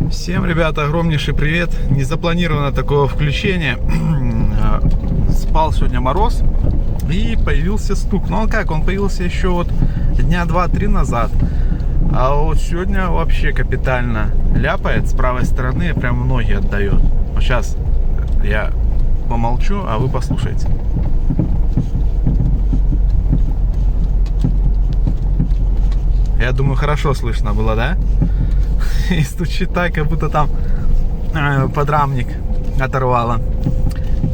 Всем, ребята, огромнейший привет. Незапланировано такого включения. Спал сегодня мороз и появился стук. Но он как? Он появился еще вот дня 2-3 назад. А вот сегодня вообще капитально ляпает с правой стороны, прям в ноги отдает. Вот сейчас я помолчу, а вы послушайте. Я думаю, хорошо слышно было, да? И стучит так, как будто там подрамник оторвало.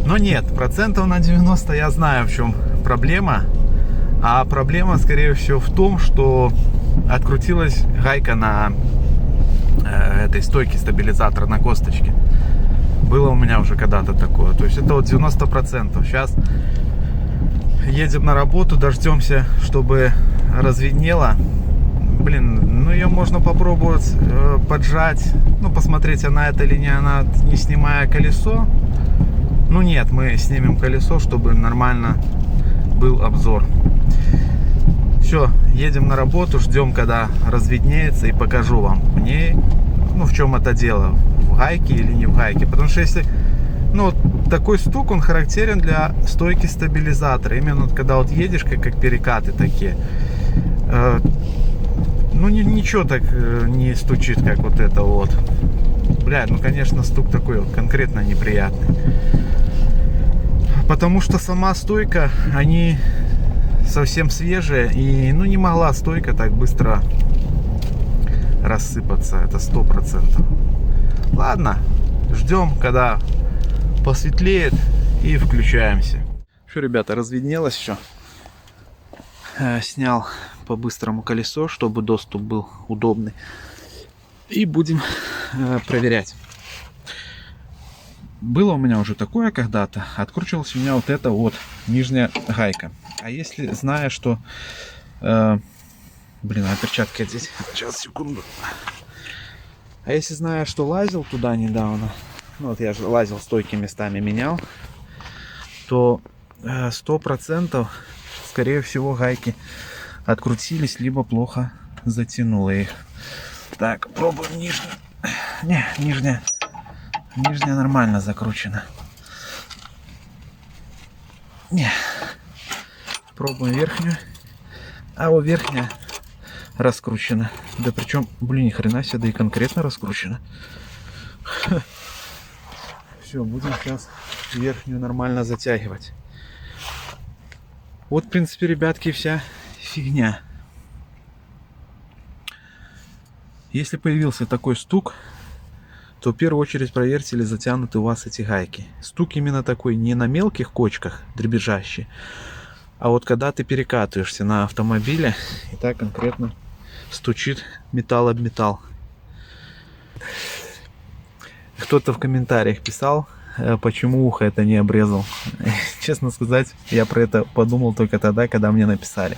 Но нет, процентов на 90 я знаю, в чем проблема. А проблема, скорее всего, в том, что открутилась гайка на этой стойке стабилизатора, на косточке. Было у меня уже когда-то такое. То есть это вот 90%. Сейчас едем на работу, дождемся, чтобы разведнело. Блин, ну ее можно попробовать поджать, ну посмотреть, она это или не она, не снимая колесо. Ну нет, мы снимем колесо, чтобы нормально был обзор. Все, едем на работу, ждем, когда разведнеется, и покажу вам в ней, ну в чем это дело, в гайке или не в гайке. Потому что если, ну такой стук, он характерен для стойки стабилизатора. Именно вот, когда вот едешь, как перекаты такие. Ну ничего так не стучит, как вот это вот. Блядь, ну конечно стук такой вот конкретно неприятный. Потому что сама стойка, они совсем свежие. И ну не могла стойка так быстро рассыпаться. Это 100%. Ладно, ждем, когда посветлеет, и включаемся. Что, ребята, разведнелось все. Снял по-быстрому колесо, чтобы доступ был удобный. И будем проверять. Было у меня уже такое когда-то. Откручивалась у меня вот эта вот нижняя гайка. А если зная, что... блин, а перчатки здесь. Сейчас, секунду. А если зная, что лазил туда недавно, ну вот я же лазил, стойки местами менял, то 100% скорее всего гайки открутились, либо плохо затянуло их. Так, пробуем нижнюю. Не, нижняя нормально закручена. Не. Пробуем верхнюю. А вот верхняя раскручена. Да причем, блин, ни хрена себе, да и конкретно раскручена. Все, будем сейчас верхнюю нормально затягивать. Вот, в принципе, ребятки, вся фигня. Если появился такой стук, то в первую очередь проверьте, ли затянуты у вас эти гайки. Стук именно такой, не на мелких кочках дребезжащий, а вот когда ты перекатываешься на автомобиле, и так конкретно стучит металл об металл. Кто-то в комментариях писал, почему ухо это не обрезал. Честно сказать, я про это подумал только тогда, когда мне написали.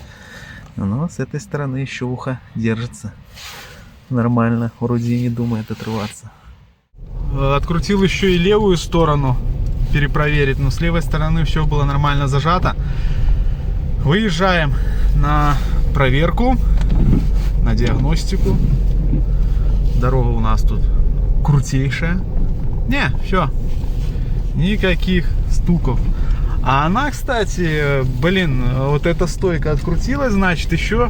Но с этой стороны еще ухо держится нормально, вроде и не думает отрываться. Открутил еще и левую сторону перепроверить, но с левой стороны все было нормально зажато. Выезжаем на проверку, на диагностику. Дорога у нас тут крутейшая. Не, все, никаких стуков. А она, кстати, блин, вот эта стойка открутилась, значит, еще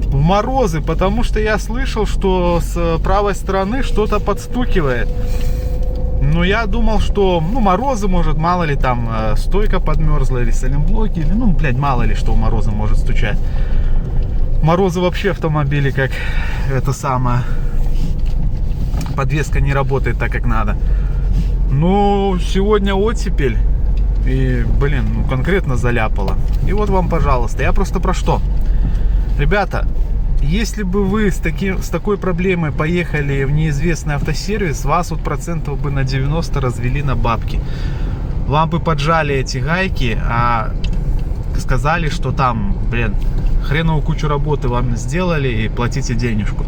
в морозы, потому что я слышал, что с правой стороны что-то подстукивает. Но я думал, что, ну, морозы, может, мало ли там стойка подмерзла или саленблоки, или, ну, блядь, мало ли что у мороза может стучать. Морозы вообще автомобили, как это самое, подвеска не работает так, как надо. Ну, сегодня оттепель. И, блин, ну конкретно заляпало. И вот вам, пожалуйста. Я просто про что? Ребята, если бы вы с такой проблемой поехали в неизвестный автосервис, вас вот процентов бы на 90 развели на бабки. Вам бы поджали эти гайки, а сказали, что там, блин, хреновую кучу работы вам сделали и платите денежку.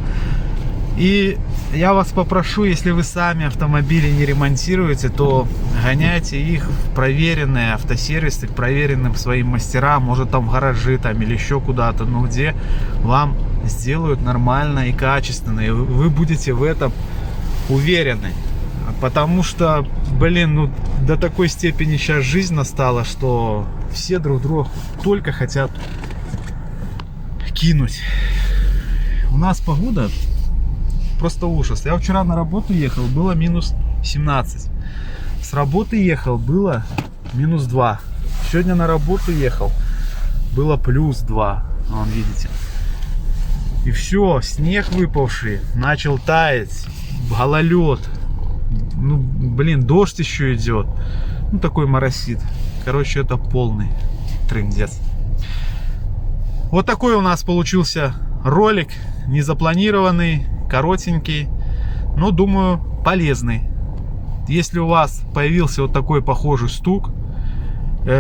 И я вас попрошу, если вы сами автомобили не ремонтируете, то гоняйте их в проверенные автосервисы, к проверенным своим мастерам, может там в гаражи там, или еще куда-то, но где вам сделают нормально и качественно. И вы будете в этом Уверенный. Потому что, блин, ну до такой степени сейчас жизнь настала, что все друг друга только хотят кинуть. У нас погода просто ужас. Я вчера на работу ехал, было минус 17. С работы ехал, было минус 2. Сегодня на работу ехал, было плюс 2. Вон, видите. И все, снег выпавший начал таять, гололед. Ну, блин, дождь еще идет. Ну, такой моросит. Короче, это полный трындец. Вот такой у нас получился ролик. Незапланированный, коротенький. Но, думаю, полезный. Если у вас появился вот такой похожий стук.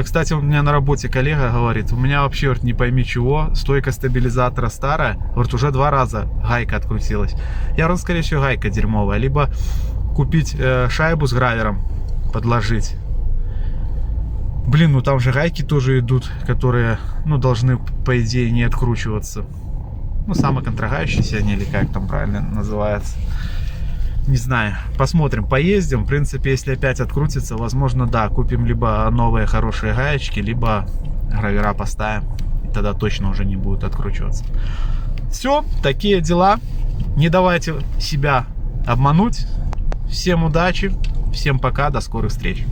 Кстати, у меня на работе коллега говорит, у меня вообще, не пойми чего, стойка стабилизатора старая, говорит, уже 2 раза гайка открутилась. Я говорю, скорее всего, гайка дерьмовая. Либо купить шайбу с гравером, подложить. Блин, ну там же гайки тоже идут, которые, ну, должны, по идее, не откручиваться. Ну, самоконтрагающиеся они, или как там правильно называется. Не знаю, посмотрим, поездим. В принципе, если опять открутится, возможно, да, купим либо новые хорошие гаечки, либо гравера поставим. И тогда точно уже не будут откручиваться. Все, такие дела. Не давайте себя обмануть. Всем удачи, всем пока, до скорых встреч.